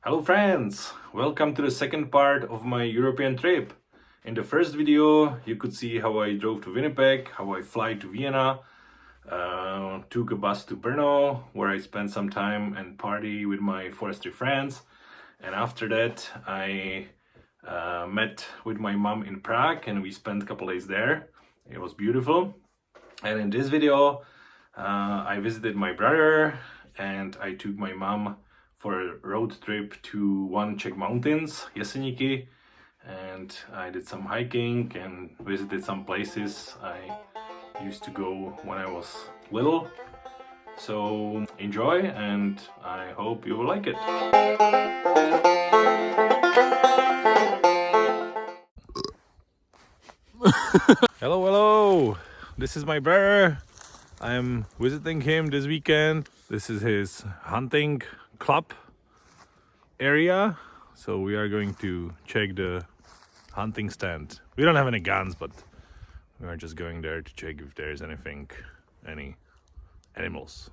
Hello friends! Welcome to the second part of my European trip. In the first video you could see how I drove to Winnipeg, how I fly to Vienna, took a bus to Brno where I spent some time and party with my forestry friends, and after that I met with my mom in Prague and we spent a couple days there. It was beautiful. And in this video I visited my brother and I took my mom for a road trip to one Czech mountains, Jeseniky, and I did some hiking and visited some places I used to go when I was little. So enjoy, and I hope you will like it. Hello! This is my brother. I'm visiting him this weekend. This is his hunting club area. So we are going to check the hunting stand. We don't have any guns, but we are just going there to check if there's any animals.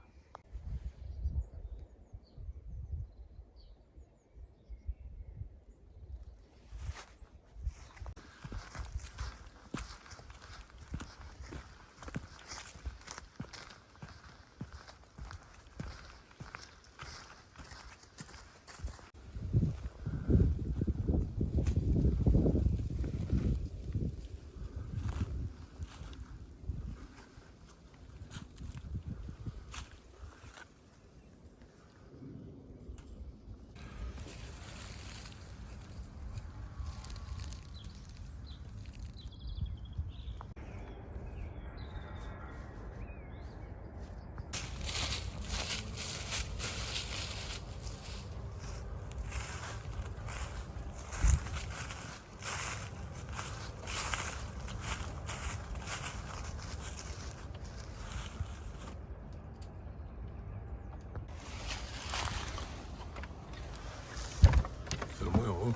Filmuju.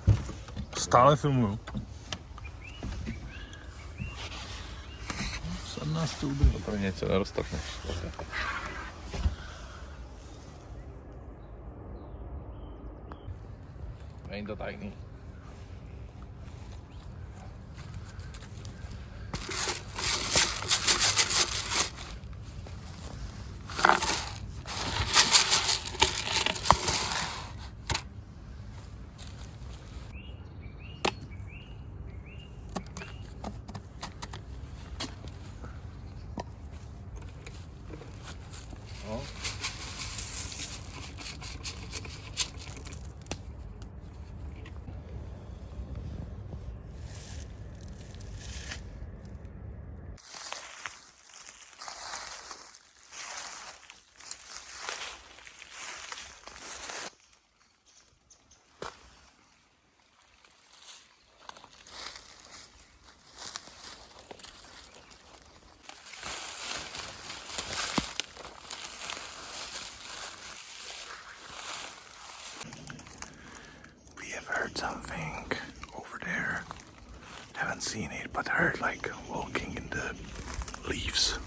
Stále filmuju. 17 ubylo. To pro něco neroztakneš. Není to tajný. No. We have heard something over there. Haven't seen it, but heard like walking in the leaves.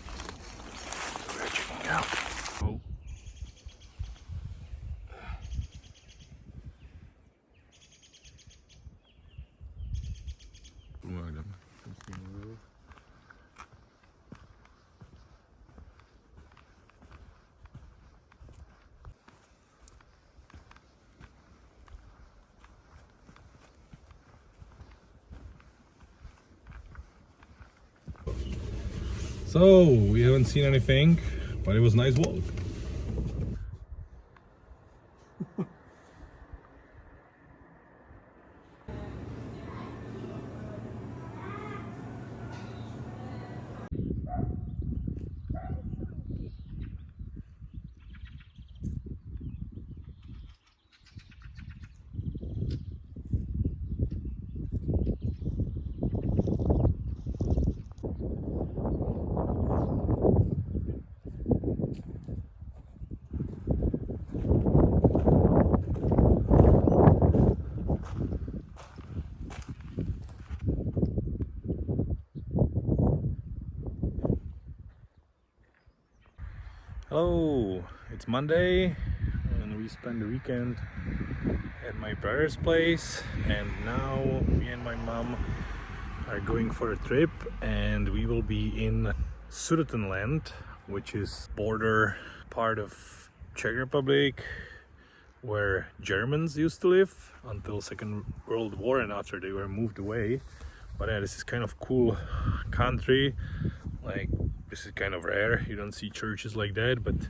We're checking out. Oh. So we haven't seen anything, but it was a nice walk. Hello, it's Monday and we we spent the weekend at my brother's place, and now me and my mom are going for a trip, and we will be in Sudetenland, which is border part of Czech Republic, where Germans used to live until Second World War, and after they were moved away. But yeah, this is kind of cool country. Like, this is kind of rare, you don't see churches like that, but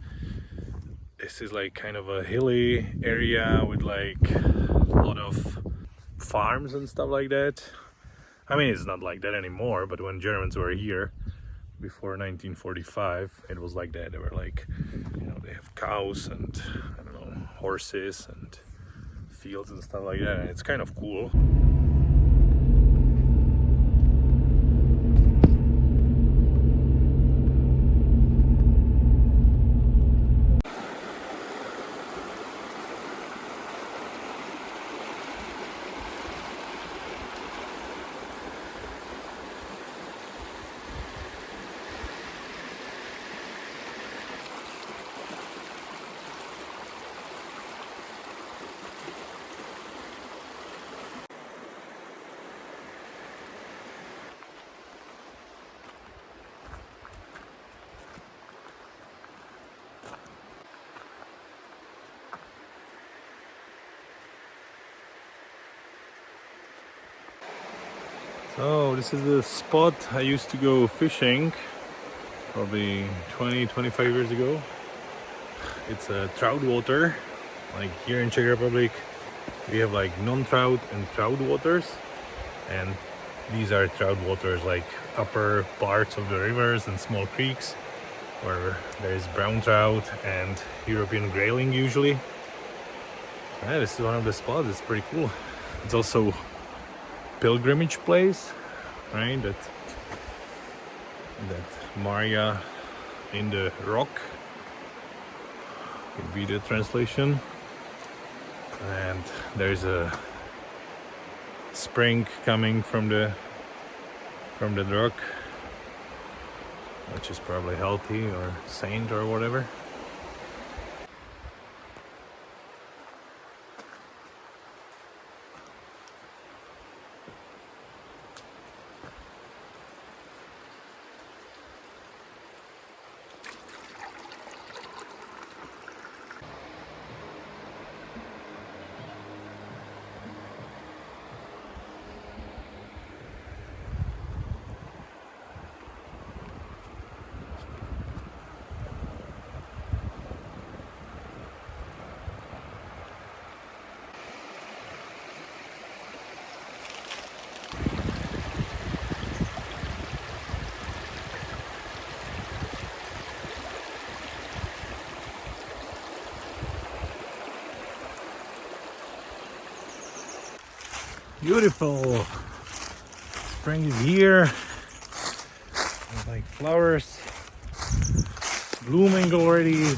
this is like kind of a hilly area with like a lot of farms and stuff like that. I mean, it's not like that anymore, but when Germans were here before 1945, it was like that. They were like, you know, they have cows and, I don't know, horses and fields and stuff like that, and it's kind of cool. So this is the spot I used to go fishing probably 20-25 years ago. It's a trout water. Like here in Czech Republic we have like non-trout and trout waters, and these are trout waters, like upper parts of the rivers and small creeks where there is brown trout and European grayling usually. Yeah, this is one of the spots. It's pretty cool. It's also pilgrimage place, right? That Maria in the rock would be the translation. And there's a spring coming from the rock, which is probably healthy or saint or whatever. Beautiful. Spring is here. There's like flowers blooming already,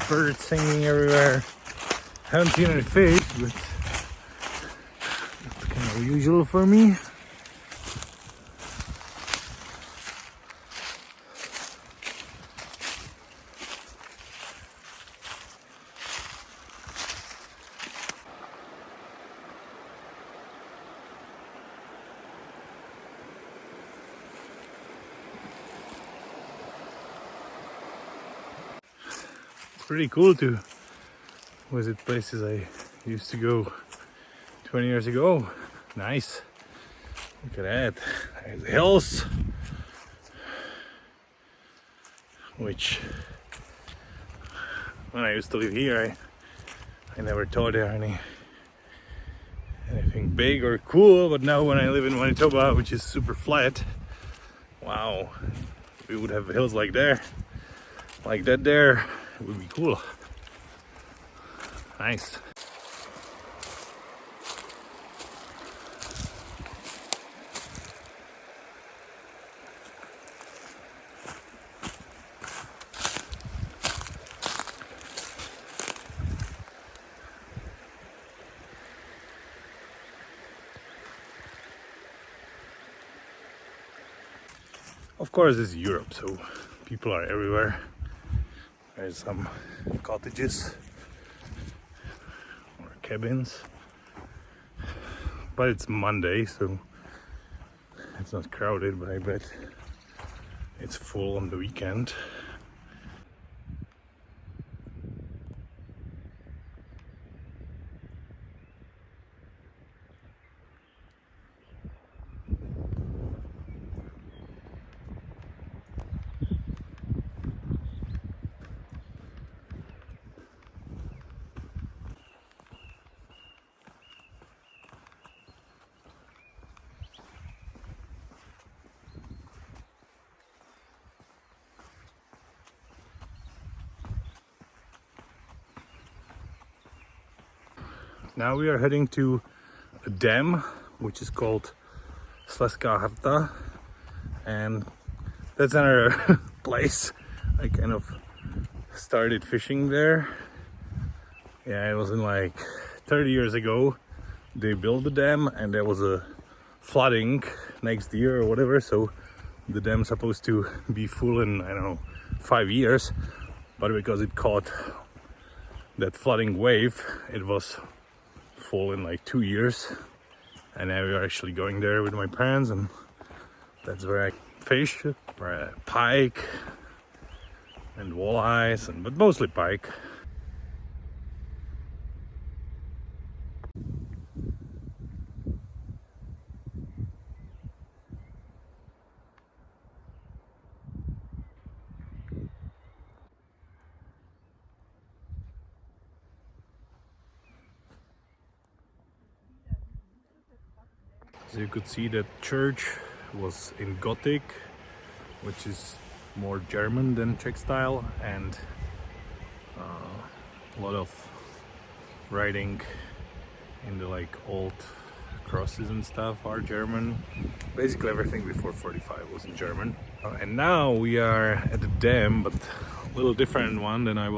birds singing everywhere. Haven't seen any fish, but it's kind of usual for me. Pretty cool to visit places I used to go 20 years ago. Nice. Look at that. There's the hills, which when I used to live here, I never thought there anything big or cool, but now when I live in Manitoba, which is super flat, wow, we would have hills like that there. It would be cool. Nice. Of course, this is Europe, so people are everywhere. There's some cottages cabins. But it's Monday, so it's not crowded, but I bet it's full on the weekend. Now we are heading to a dam, which is called Slezská Harta, and that's another place. I kind of started fishing there. Yeah, it was in like 30 years ago. They built the dam, and there was a flooding next year or whatever, so the dam's supposed to be full in, I don't know, 5 years, but because it caught that flooding wave, it was full in like 2 years. And now we are actually going there with my parents, and that's where I fish pike and walleyes, but mostly pike. So you could see that church was in Gothic, which is more German than Czech style, and a lot of writing in the like old crosses and stuff are German. Basically everything before 45 was in German. And now we are at the dam, but a little different one than I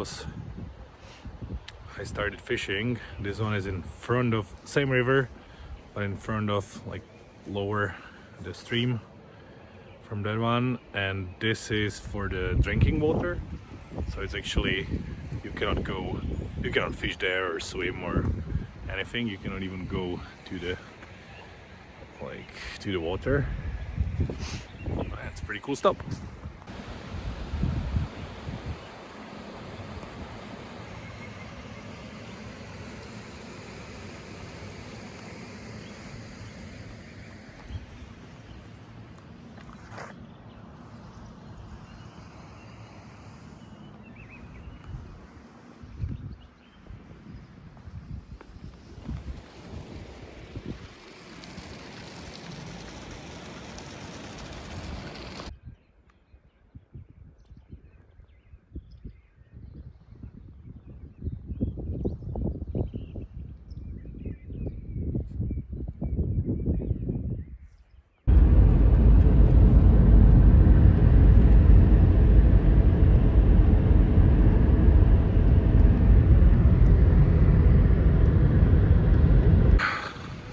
started fishing. This one is in front of same river, but in front of like lower the stream from that one, and this is for the drinking water. So it's actually, you cannot fish there or swim or anything. You cannot even go to the water. That's pretty cool stuff.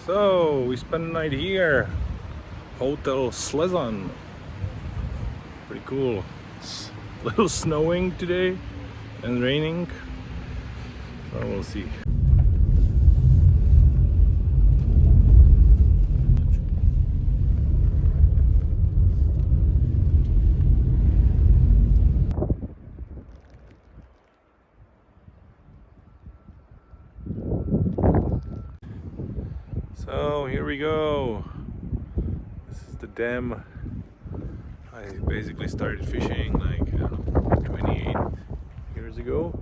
So we spent the night here, Hotel Slezan. Pretty cool. It's a little snowing today and raining, so we'll see. So here we go. This is the dam. I basically started fishing like, I don't know, 28 years ago.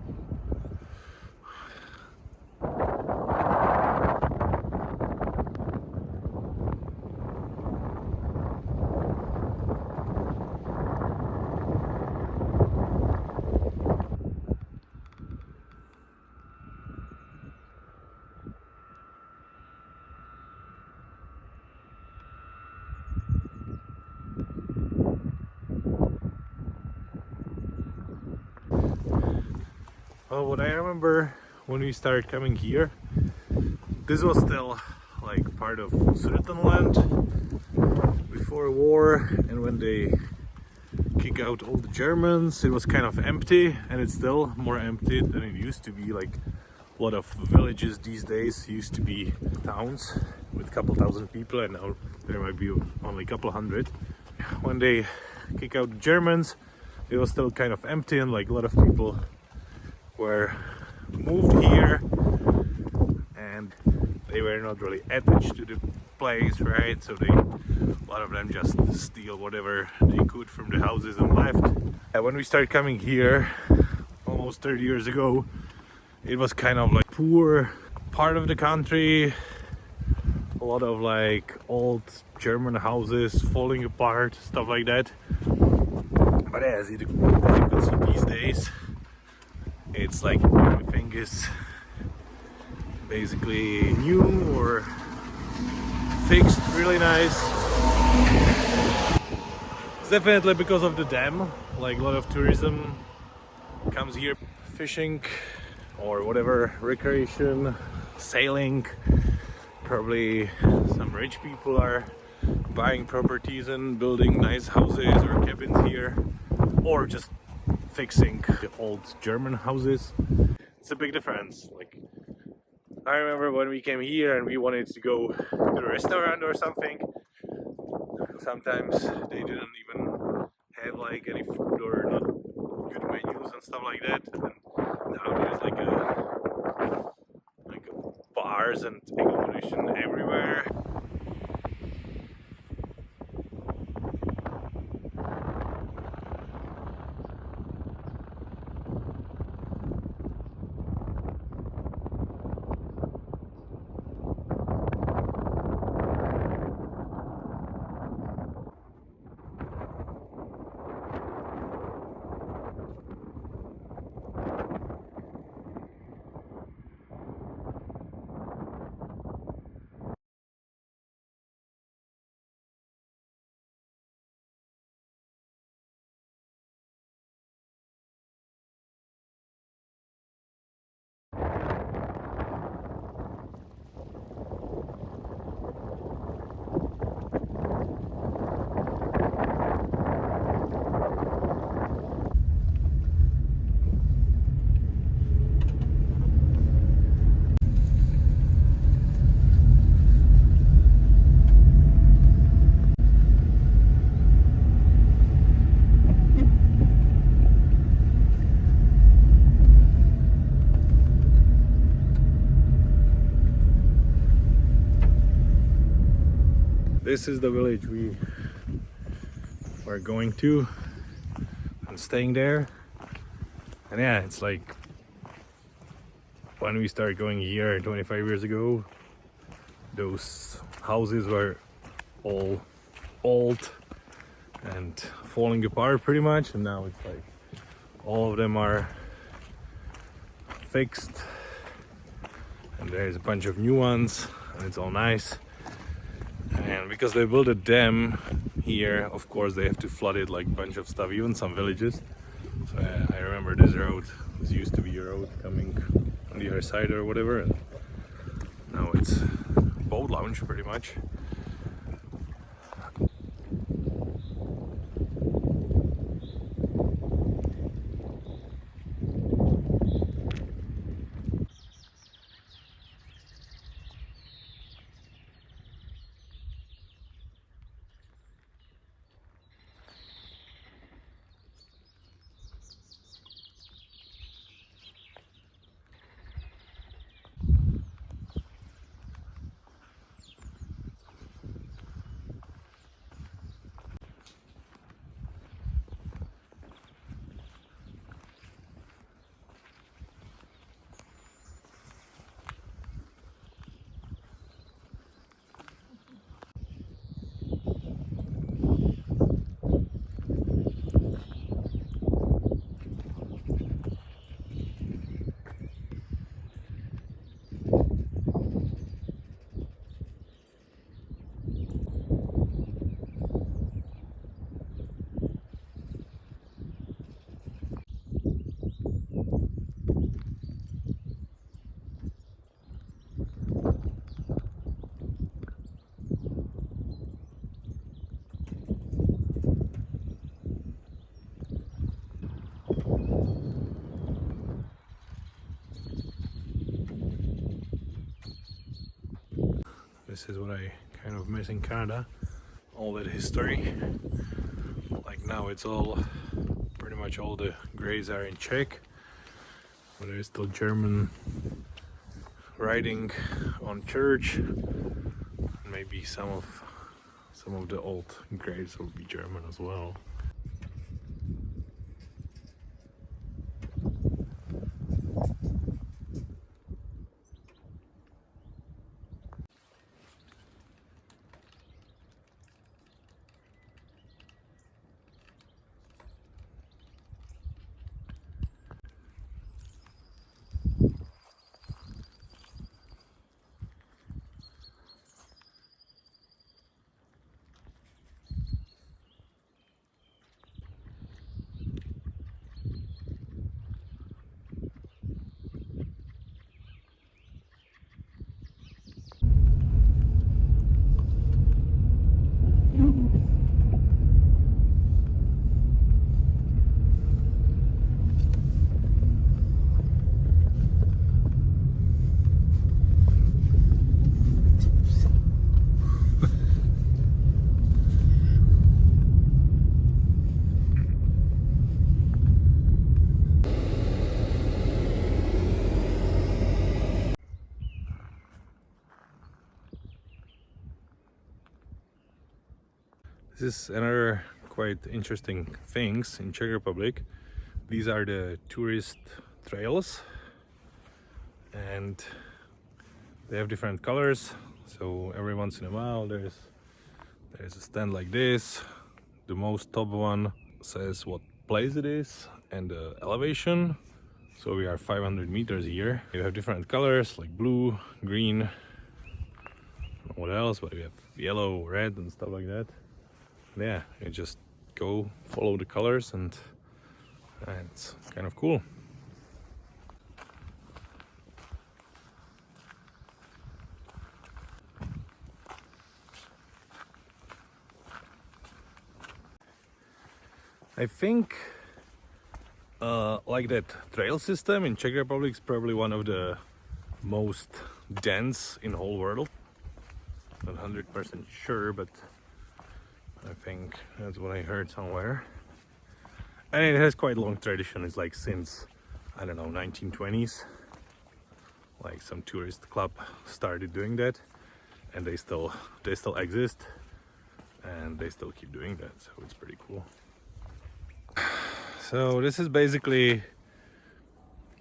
Well, what I remember when we started coming here, this was still like part of Sudetenland before war, and when they kick out all the Germans, it was kind of empty, and it's still more empty than it used to be like A lot of villages these days used to be towns with a couple thousand people, and now there might be only a couple hundred. When they kick out the Germans, it was still kind of empty, and like a lot of people were moved here, and they were not really attached to the place, right? So a lot of them just steal whatever they could from the houses and left. And when we started coming here almost 30 years ago, it was kind of like poor part of the country. A lot of like old German houses falling apart, stuff like that. But as you can see these days, it's like everything is basically new or fixed, really nice. It's definitely because of the dam. Like a lot of tourism comes here, fishing or whatever, recreation, sailing. Probably some rich people are buying properties and building nice houses or cabins here, or just fixing the old German houses. It's a big difference. Like, I remember when we came here and we wanted to go to a restaurant or something, sometimes they didn't even have like any food or not good menus and stuff like that. And now there's like bars and accommodation everywhere. This is the village we are going to and staying there. And yeah, it's like when we started going here 25 years ago, those houses were all old and falling apart pretty much, and now it's like all of them are fixed and there's a bunch of new ones and it's all nice. And because they built a dam here, of course they have to flood it like a bunch of stuff, even some villages. So I remember this road, this used to be a road coming on the other side or whatever, and now it's boat launch pretty much. This is what I kind of miss in Canada, all that history. Like now it's all, pretty much all the graves are in Czech, but there is still German writing on church. Maybe some of the old graves will be German as well. This is another quite interesting things in Czech Republic. These are the tourist trails, and they have different colors. So every once in a while there's a stand like this. The most top one says what place it is and the elevation. So we are 500 meters here. You have different colors like blue, green, what else, but we have yellow, red and stuff like that. Yeah, you just go follow the colors and it's kind of cool. I think like that trail system in Czech Republic is probably one of the most dense in the whole world. Not 100% sure, but I think that's what I heard somewhere. And it has quite long tradition. It's like since, I don't know, 1920s. Like some tourist club started doing that, and they still exist, and they still keep doing that. So it's pretty cool. So this is basically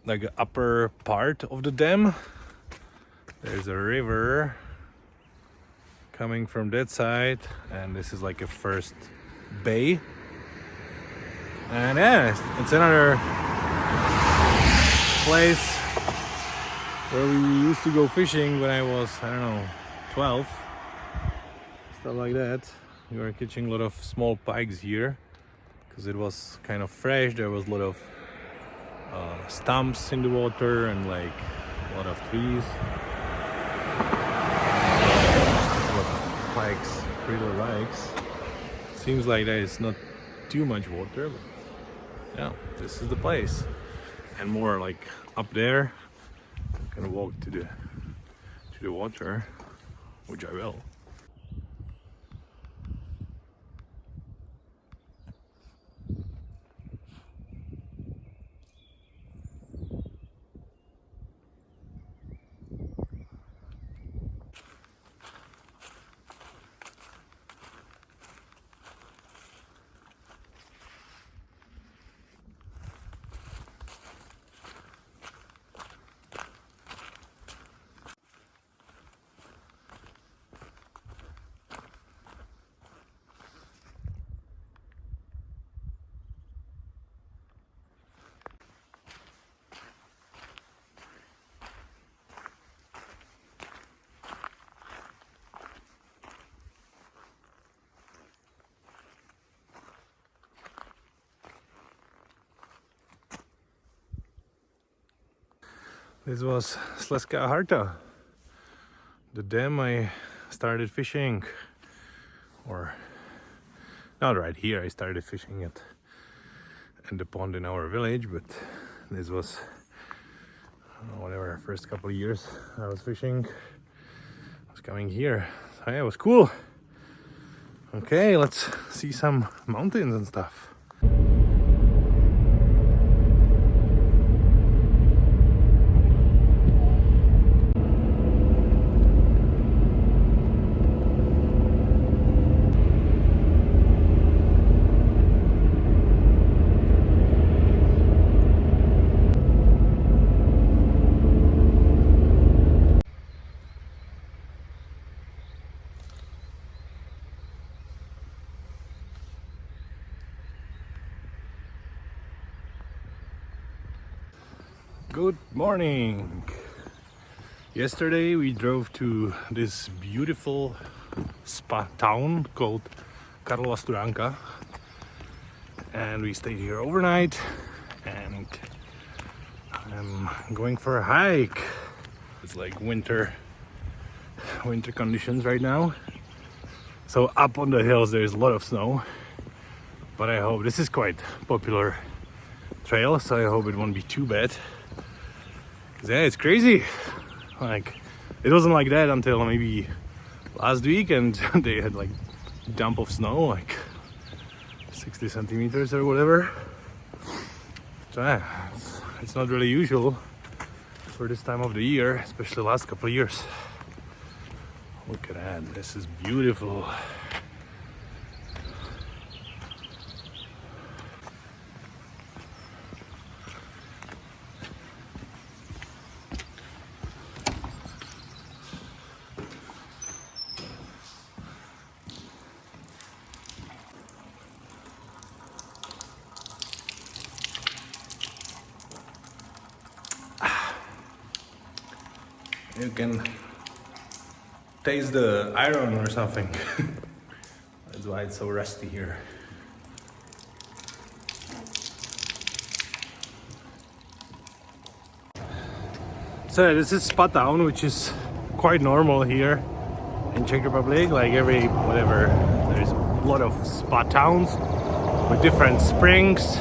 like the upper part of the dam. There's a river coming from that side, and this is like a first bay. And yeah, it's another place where we used to go fishing when I was, I don't know, 12, stuff like that. We were catching a lot of small pikes here because it was kind of fresh. There was a lot of stumps in the water and like a lot of trees. Pikes, little pikes. Seems like there is not too much water, but yeah, this is the place. And more like up there, I'm gonna walk to the water, which I will. This was Slezská Harta, the dam I started fishing, or not right here. I started fishing at the pond in our village, but this was whatever first couple of years I was fishing. I was coming here. So yeah, it was cool. Okay, let's see some mountains and stuff. Good morning! Yesterday we drove to this beautiful spa town called Karlova Studenka, and we stayed here overnight, and I'm going for a hike. It's like winter conditions right now, so up on the hills there's a lot of snow, but I hope this is quite popular trail, so I hope it won't be too bad. Yeah, it's crazy. Like, it wasn't like that until maybe last week, and they had like dump of snow, like 60 centimeters or whatever. So yeah, it's not really usual for this time of the year, especially the last couple of years. Look at that, this is beautiful. You can taste the iron or something. That's why it's so rusty here. So this is spa town, which is quite normal here in Czech Republic. Like every whatever, there's a lot of spa towns with different springs.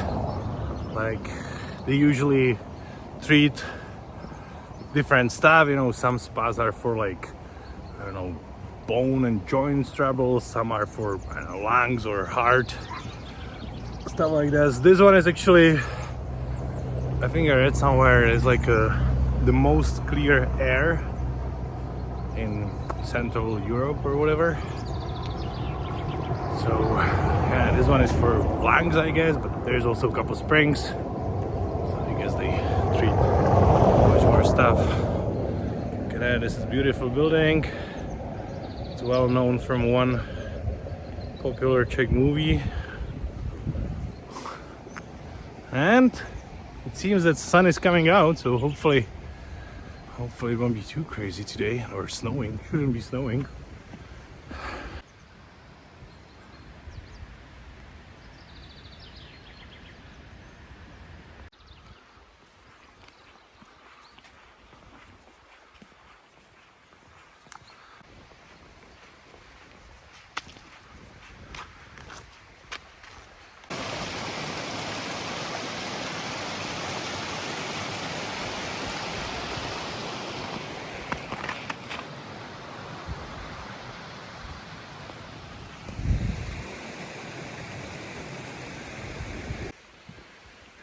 Like they usually treat different stuff, you know. Some spas are for like, I don't know, bone and joints trouble. Some are for, I don't know, lungs or heart, stuff like this. This one is actually, I think I read somewhere, it's like the most clear air in Central Europe or whatever. So yeah, this one is for lungs, I guess, but there's also a couple springs, so I guess they treat much more stuff. Look at that, this is a beautiful building. It's well known from one popular Czech movie. And it seems that the sun is coming out, so hopefully it won't be too crazy today, or snowing. Shouldn't be snowing.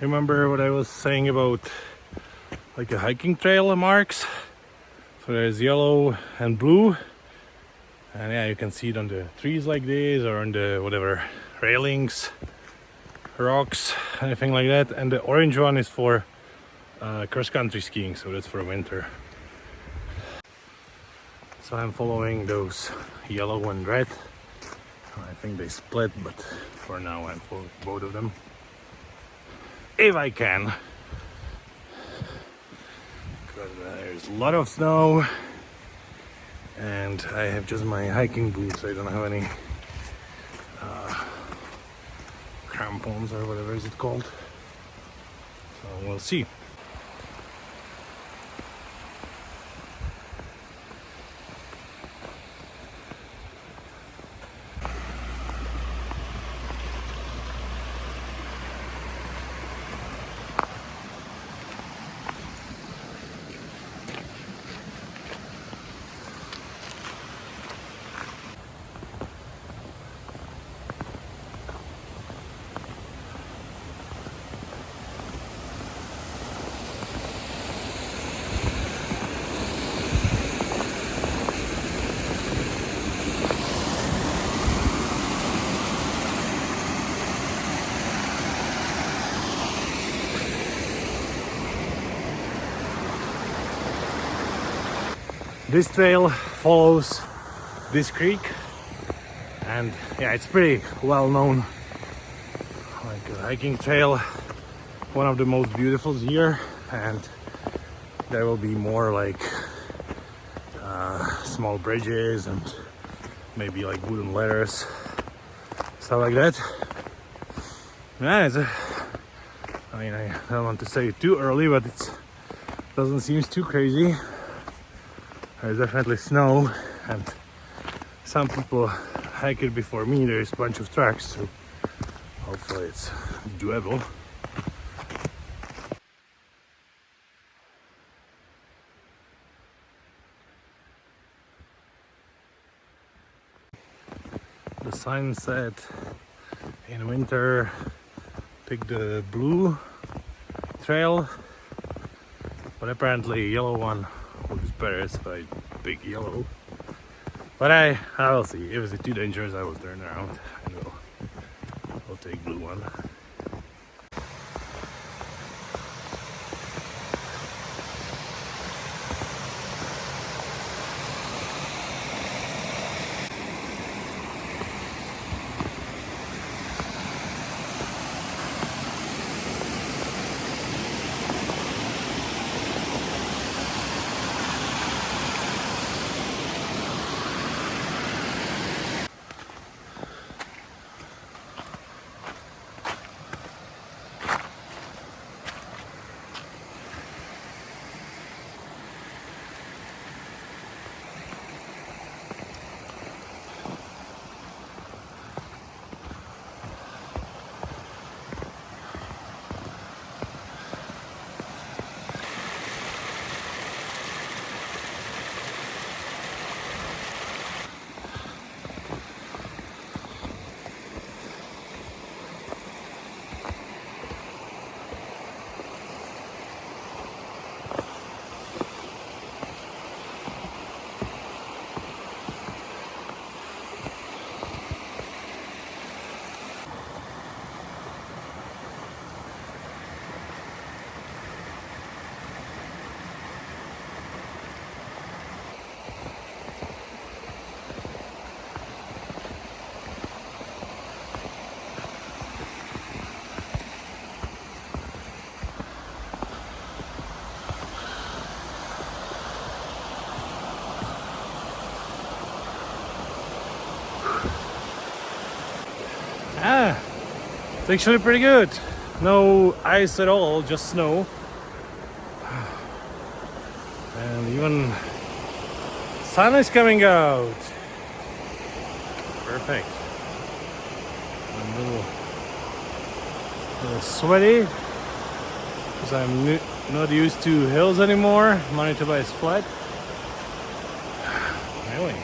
Remember what I was saying about like a hiking trail marks? So there's yellow and blue, and yeah, you can see it on the trees like this, or on the whatever railings, rocks, anything like that. And the orange one is for cross-country skiing, so that's for winter. So I'm following those yellow and red. I think they split, but for now I'm following both of them, if I can, because there's a lot of snow and I have just my hiking boots. I don't have any crampons or whatever is it called, so we'll see. This trail follows this creek, and yeah, it's pretty well known, like a hiking trail, one of the most beautiful here. And there will be more like small bridges and maybe like wooden ladders, stuff like that. Yeah, I mean, I don't want to say it too early, but it doesn't seem too crazy. There's definitely snow, and some people hike it before me. There's a bunch of tracks, so hopefully it's doable. The sign said in winter pick the blue trail, but apparently yellow one looks better, so I pick yellow. But I will see. If it's too dangerous, I will turn around and we'll take blue one. Ah, it's actually pretty good. No ice at all, just snow. And even sun is coming out. Perfect. I'm a little sweaty because I'm not used to hills anymore. Manitoba is flat. Anyway.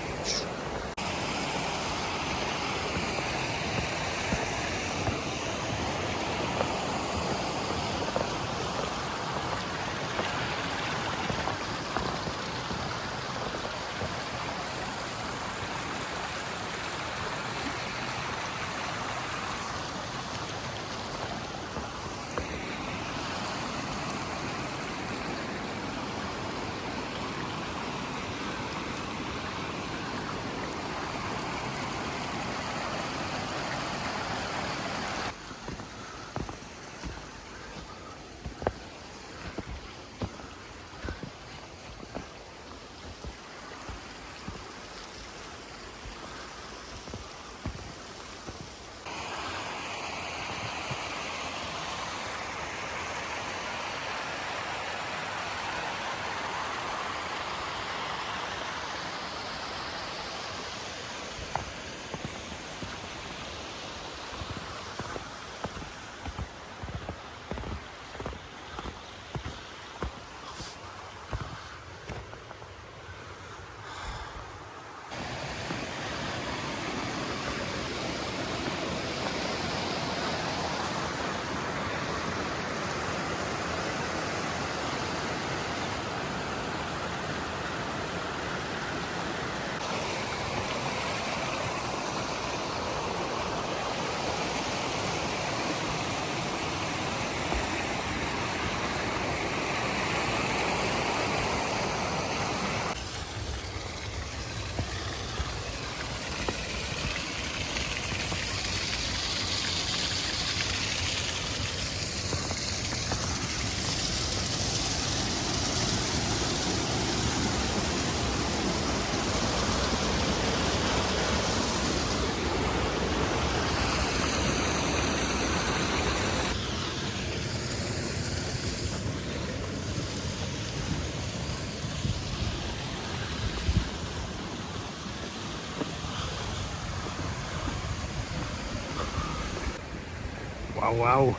Wow, wow.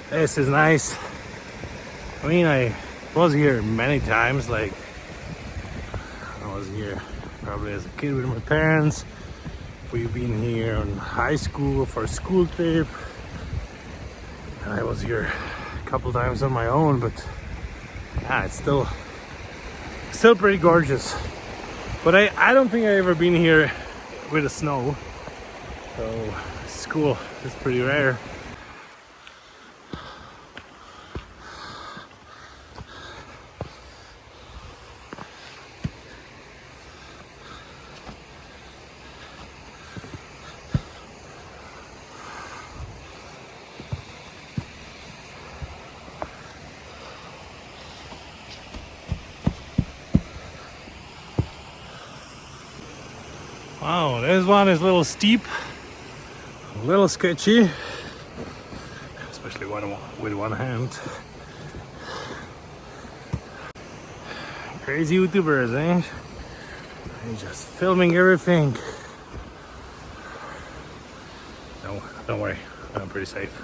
This is nice. I mean, I was here many times. Like, I was here probably as a kid with my parents. We've been here in high school for a school trip. And I was here a couple times on my own, but yeah, it's still pretty gorgeous. But I don't think I've ever been here with the snow. So it's cool. It's pretty rare. Wow, this one is a little steep, a little sketchy, especially with one hand. Crazy YouTubers, eh? They're just filming everything. No, don't worry, I'm pretty safe.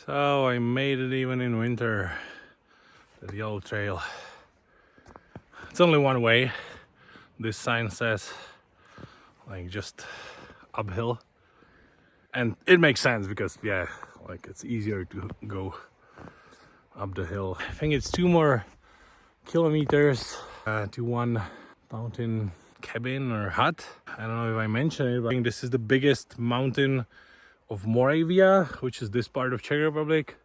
So I made it even in winter to the old trail. It's only one way. This sign says like just uphill, and it makes sense because yeah, like it's easier to go up the hill. I think it's 2 more kilometers to one mountain cabin or hut. I don't know if I mentioned it, but I think this is the biggest mountain of Moravia, which is this part of Czech Republic.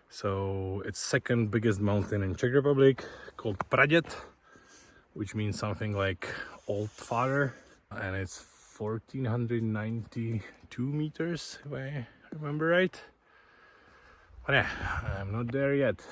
So it's second biggest mountain in Czech Republic, called Praded, which means something like old father, and it's 1492 meters if I remember right. But yeah, I'm not there yet.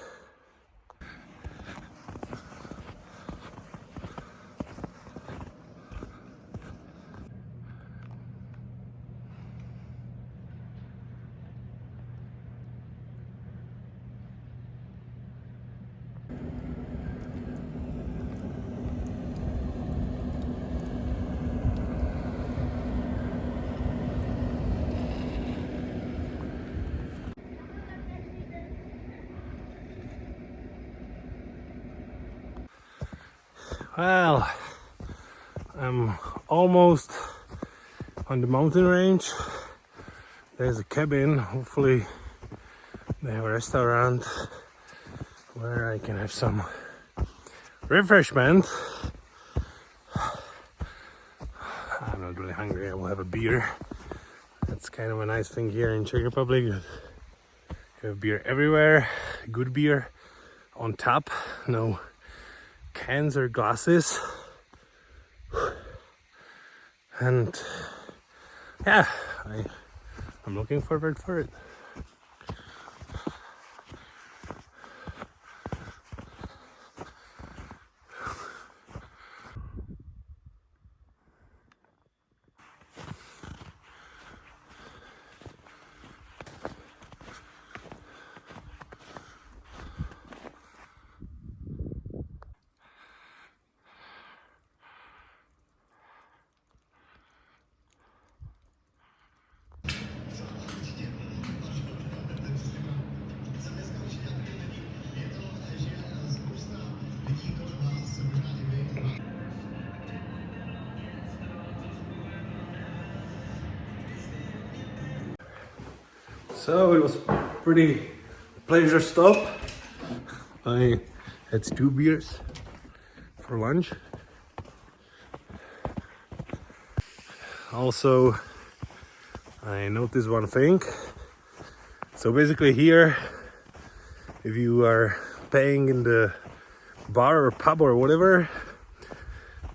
Well, I'm almost on the mountain range. There's a cabin. Hopefully they have a restaurant where I can have some refreshment. I'm not really hungry. I will have a beer. That's kind of a nice thing here in Czech Republic. You have beer everywhere. Good beer on tap. No cans or glasses. And yeah, I'm looking forward for it. So it was pretty pleasure stop. I had 2 beers for lunch. Also, I noticed one thing. So basically here, if you are paying in the bar or pub or whatever,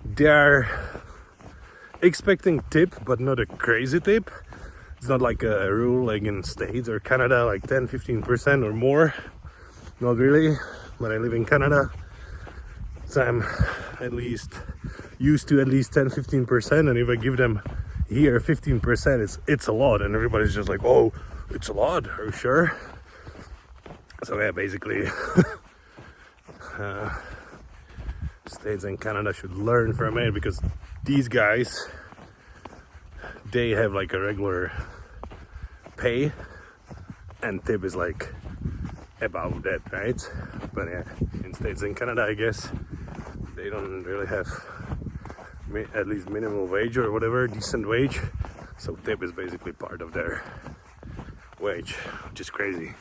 they are expecting tip, but not a crazy tip. It's not like a rule like in States or Canada, like 10-15% or more. Not really, but I live in Canada, so I'm at least used to at least 10-15%, and if I give them here 15%, it's a lot, and everybody's just like, oh, it's a lot, are you sure? So yeah, basically States and Canada should learn from it, because these guys, they have like a regular pay and tip is like about that, right? But yeah, in States and Canada, I guess they don't really have at least minimum wage or whatever, decent wage, so tip is basically part of their wage, which is crazy.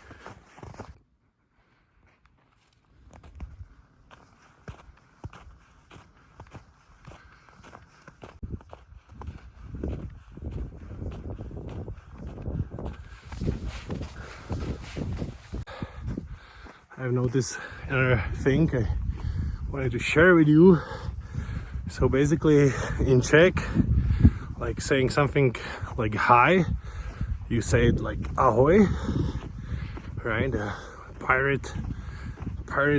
I've noticed another thing I wanted to share with you. So basically in Czech, like saying something like hi, you say it like ahoy, right? Pirate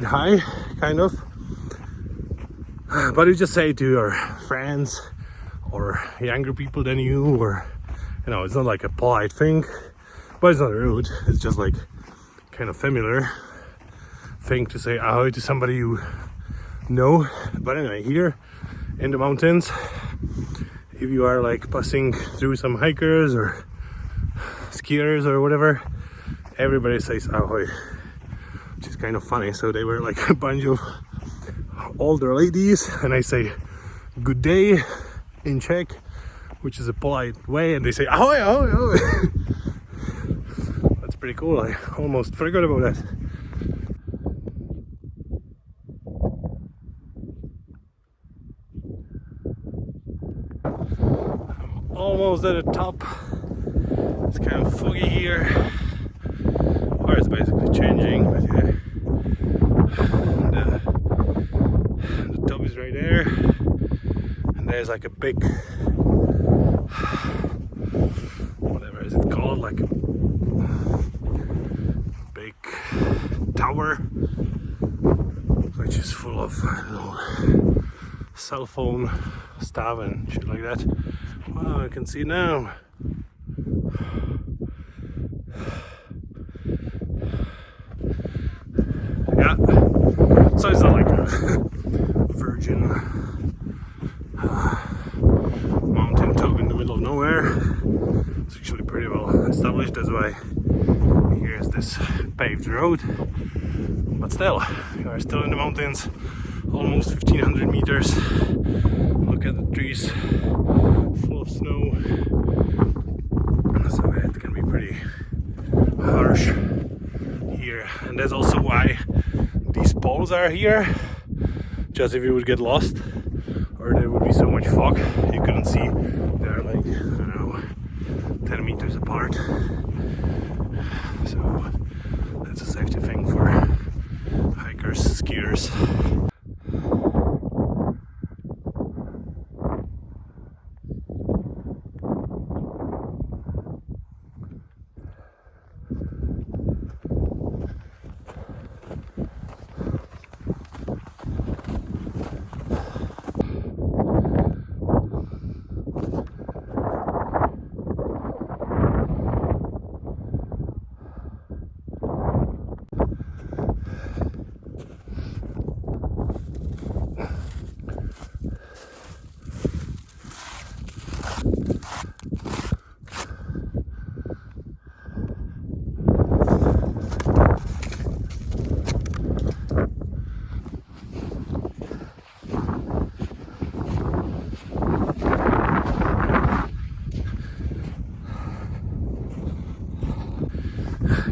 hi, kind of. But you just say it to your friends or younger people than you, or you know, it's not like a polite thing, but it's not rude. It's just like kind of familiar thing to say ahoy to somebody you know. But anyway, here in the mountains, if you are like passing through some hikers or skiers or whatever, everybody says ahoy, which is kind of funny. So they were like a bunch of older ladies, and I say good day in Czech, which is a polite way, and they say ahoy, ahoy, ahoy. That's pretty cool. I almost forgot about that. Almost at the top. It's kind of foggy here, or it's basically changing, but yeah, the top is right there, and there's like a big, whatever is it called, like a big tower, which is full of, I don't know, cell phone stuff and shit like that. Wow, I can see now. Yeah, so it's not like a virgin mountain top in the middle of nowhere. It's actually pretty well established. That's why here's this paved road. But still, you are still in the mountains, almost 1500 meters. Look at the trees, full of snow. So it can be pretty harsh here, and that's also why these poles are here. Just if you would get lost, or there would be so much fog you couldn't see. They're like, I don't know, 10 meters apart. So that's a safety thing for hikers, skiers.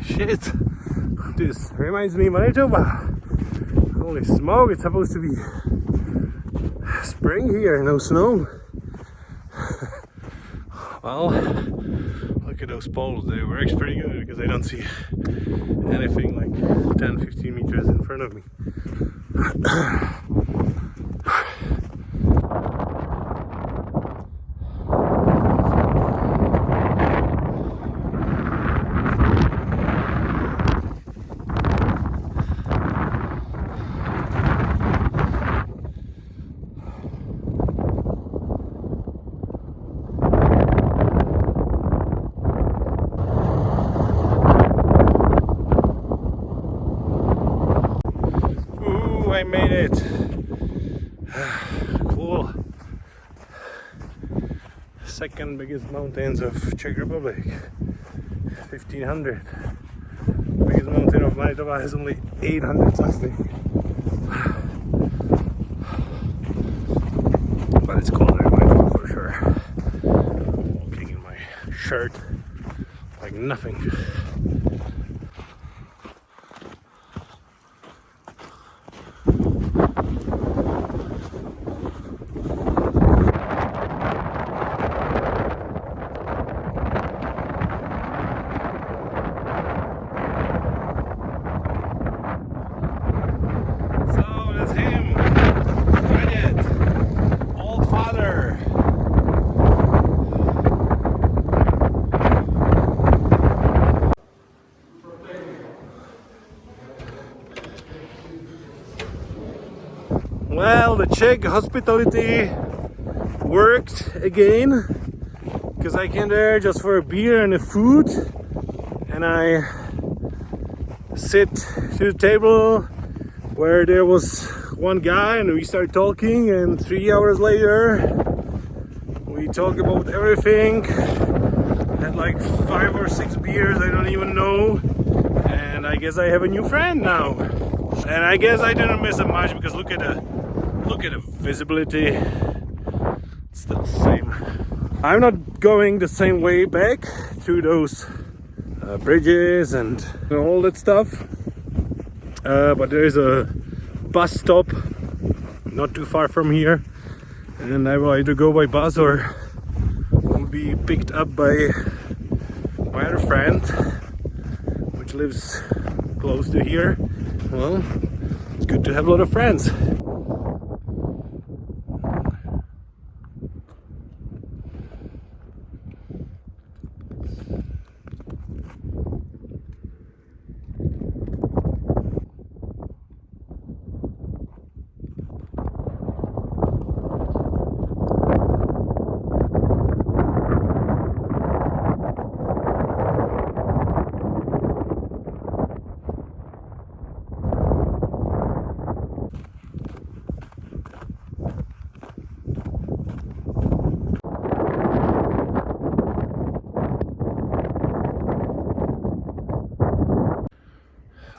Shit, this reminds me of Manitoba. Holy smoke, it's supposed to be spring here, no snow. Well, look Look at those poles, they works pretty good because I don't see anything like 10-15 meters in front of me. I made it. Cool. Second biggest mountains of Czech Republic. 1500. Biggest mountain of Manitoba has only 800 something. But it's colder in Manitoba for sure. Walking in my shirt like nothing. Well, the Czech hospitality worked again because I came there just for a beer and a food, and I sit to the table where there was one guy and we started talking, and 3 hours later we talked about everything. Had like 5 or 6 beers, I don't even know, and I guess I have a new friend now. And I guess I didn't miss it much because look at the visibility, it's still the same. I'm not going the same way back through those bridges and all that stuff, but there is a bus stop not too far from here, and I will either go by bus or will be picked up by my other friend which lives close to here. Well, it's good to have a lot of friends.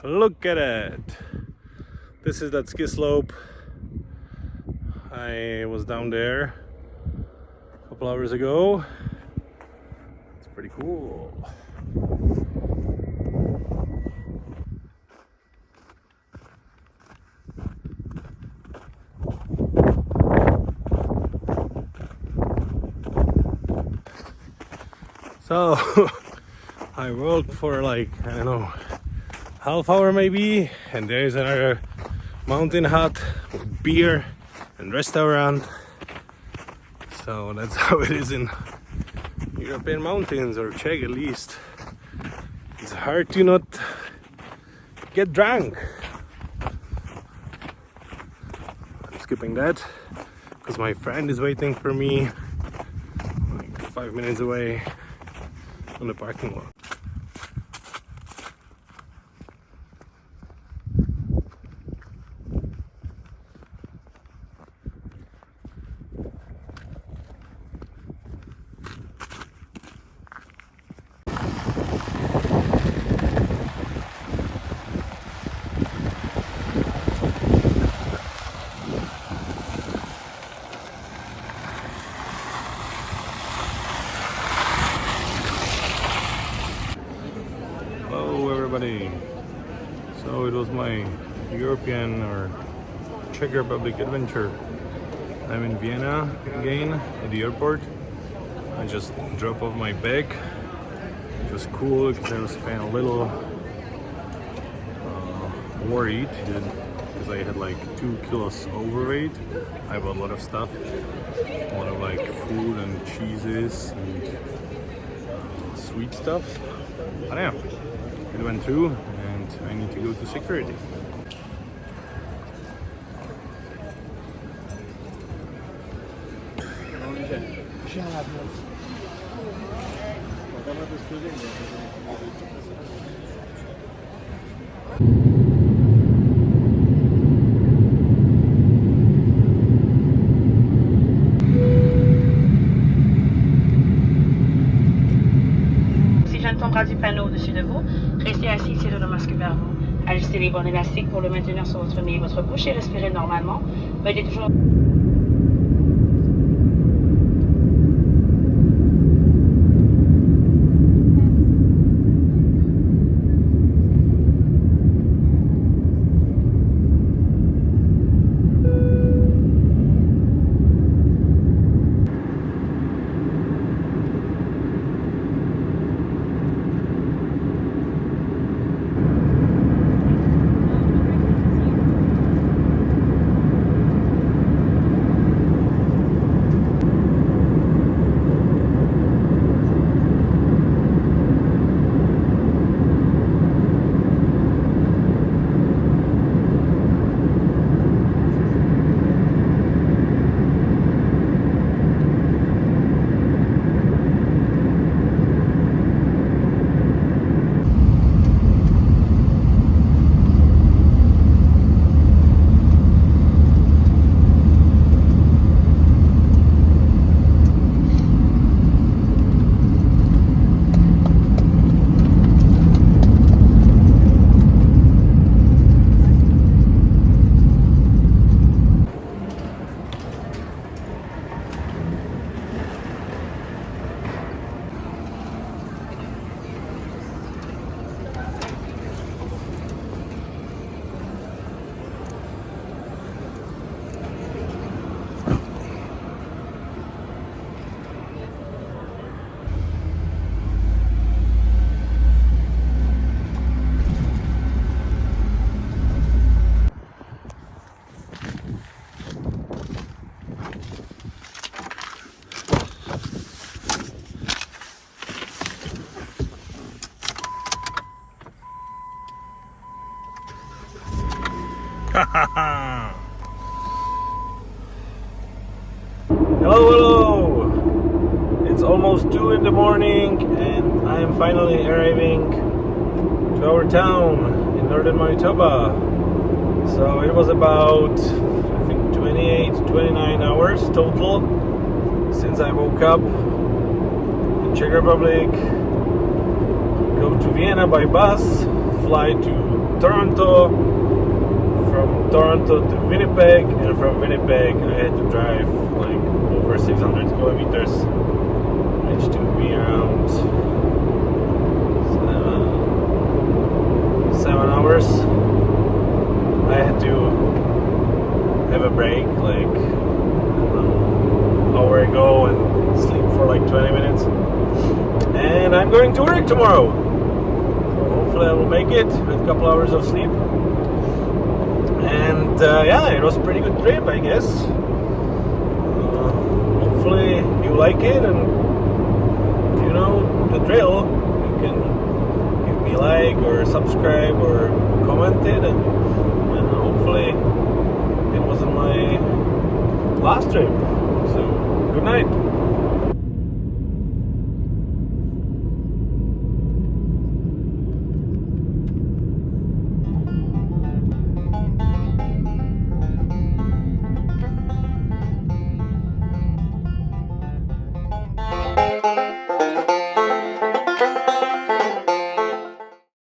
Look at it! This is that ski slope. I was down there a couple hours ago. It's pretty cool. So I walked for like, I don't know, half hour maybe, and there's another mountain hut with beer and restaurant. So that's how it is in European mountains, or Czech at least. It's hard to not get drunk. I'm skipping that because my friend is waiting for me like 5 minutes away on the parking lot. So it was my European or Czech Republic adventure. I'm in Vienna again at the airport. I just dropped off my bag It was cool because I was kind of a little worried because I had like 2 kilos overweight. I bought a lot of stuff, a lot of like food and cheeses and sweet stuff. But yeah, it went through and I need to go to security. Du panneau au-dessus de vous. Restez assis, tirez le masque vers vous. Ajustez les bornes élastiques pour le maintenir sur votre nez et votre bouche et respirez normalement. Veuillez toujours... Hello! It's almost 2 in the morning and I am finally arriving to our town in northern Manitoba. So it was about, I think, 29 hours total since I woke up in Czech Republic. Go to Vienna by bus, fly to Toronto, from Toronto to Winnipeg, and from Winnipeg I had to drive like over 600 kilometers, which took me around 7 hours. I had to have a break like, I don't know, hour ago and sleep for like 20 minutes. And I'm going to work tomorrow. So hopefully I will make it with a couple hours of sleep. And yeah, it was a pretty good trip, I guess. Hopefully you like it, and you know the drill. You can give me a like or subscribe or comment it, and hopefully it wasn't my last trip. So good night.